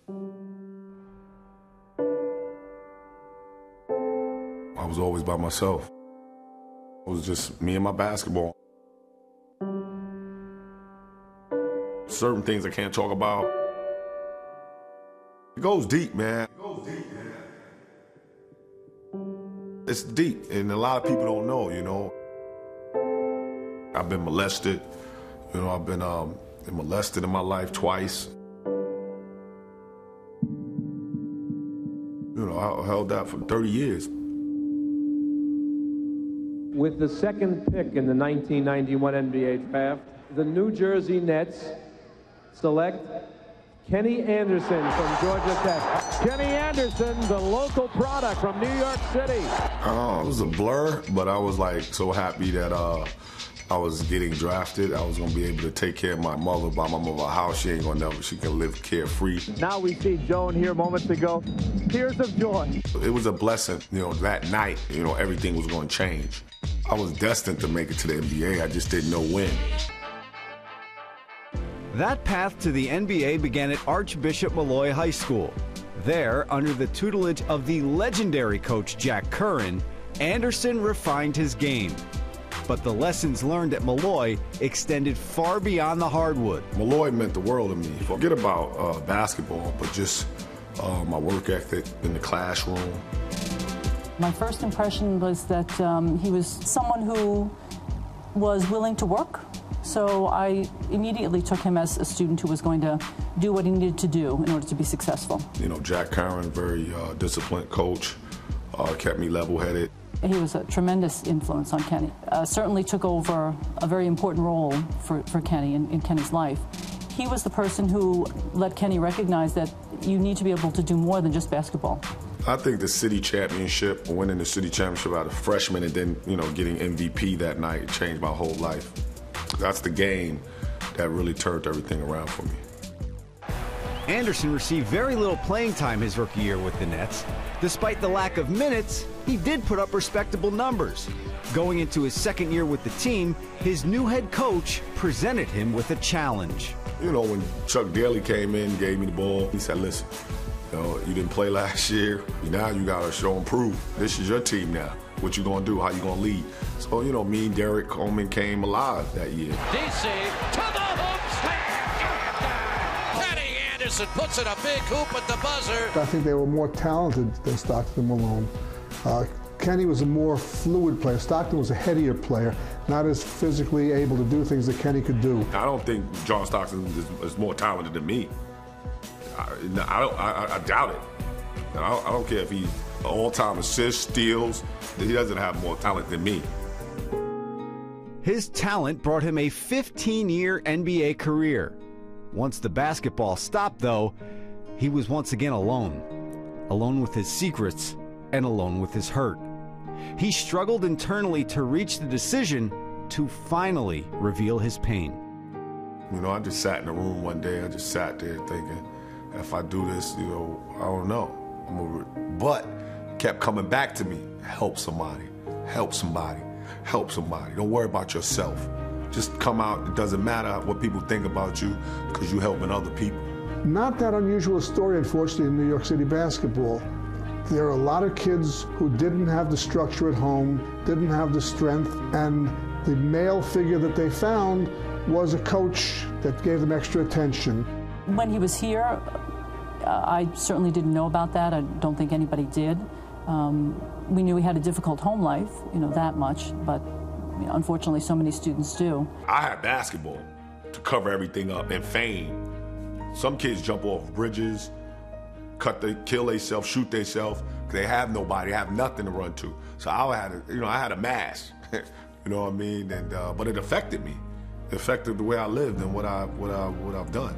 I was always by myself. It was just me and my basketball. Certain things I can't talk about. It goes deep, man. It's deep, and a lot of people don't know, you know. I've been molested. You know, I've been molested in my life twice. You know, I held that for 30 years. With the second pick in the 1991 NBA draft, the New Jersey Nets select Kenny Anderson from Georgia Tech. Kenny Anderson, the local product from New York City. It was a blur, but I was like so happy that I was getting drafted. I was gonna be able to take care of my mother, buy my mother a house. She can live carefree. Now we see Joan here moments ago. Tears of joy. It was a blessing, you know, that night, you know, everything was gonna change. I was destined to make it to the NBA, I just didn't know when. That path to the NBA began at Archbishop Molloy High School. There, under the tutelage of the legendary coach Jack Curran, Anderson refined his game. But the lessons learned at Molloy extended far beyond the hardwood. Molloy meant the world to me. Forget about basketball, but just my work ethic in the classroom. My first impression was that he was someone who was willing to work. So I immediately took him as a student who was going to do what he needed to do in order to be successful. You know, Jack Curran, very disciplined coach, kept me level-headed. He was a tremendous influence on Kenny. Certainly took over a very important role for Kenny in Kenny's life. He was the person who let Kenny recognize that you need to be able to do more than just basketball. I think the city championship, winning the city championship out of freshman and then, you know, getting MVP that night changed my whole life. That's the game that really turned everything around for me. Anderson received very little playing time his rookie year with the Nets. Despite the lack of minutes, he did put up respectable numbers. Going into his second year with the team, his new head coach presented him with a challenge. You know, when Chuck Daly came in, gave me the ball, he said, listen, you know, you didn't play last year. Now you got to show and prove. This is your team now. What you going to do? How you going to lead? So, you know, me and Derek Coleman came alive that year. DC to the hoop slam. Kenny Anderson puts in a big hoop at the buzzer. I think they were more talented than Stockton and Malone. Kenny was a more fluid player. Stockton was a headier player, not as physically able to do things that Kenny could do. I don't think John Stockton is more talented than me. I doubt it. I don't care if he's all-time assists, steals. He doesn't have more talent than me. His talent brought him a 15-year NBA career. Once the basketball stopped, though, he was once again alone. Alone with his secrets and alone with his hurt. He struggled internally to reach the decision to finally reveal his pain. You know, I just sat in a room one day. I just sat there thinking, if I do this, you know, I don't know. But kept coming back to me. Help somebody. Help somebody. Help somebody. Don't worry about yourself. Just come out. It doesn't matter what people think about you because you're helping other people. Not that unusual a story, unfortunately, in New York City basketball. There are a lot of kids who didn't have the structure at home, didn't have the strength, and the male figure that they found was a coach that gave them extra attention. When he was here, I certainly didn't know about that. I don't think anybody did. We knew he had a difficult home life, you know, that much, but you know, unfortunately so many students do. I had basketball to cover everything up and fame. Some kids jump off bridges, kill themselves, shoot themselves, because they have nobody, have nothing to run to. So I had a mask, you know what I mean? And but it affected me. It affected the way I lived and what I've done.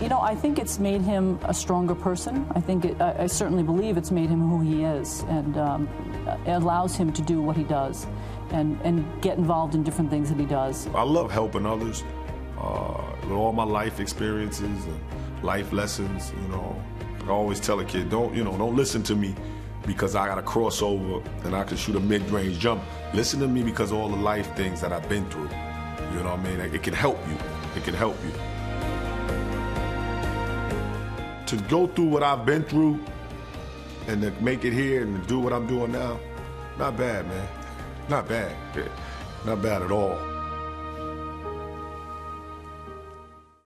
You know, I think it's made him a stronger person. I certainly believe it's made him who he is, and it allows him to do what he does and get involved in different things that he does. I love helping others with all my life experiences and life lessons. You know, I always tell a kid, don't listen to me because I got a crossover and I can shoot a mid-range jump. Listen to me because of all the life things that I've been through. You know what I mean? It can help you. It can help you. to go through what I've been through and to make it here and to do what I'm doing now, not bad, man. Not bad. Not bad at all.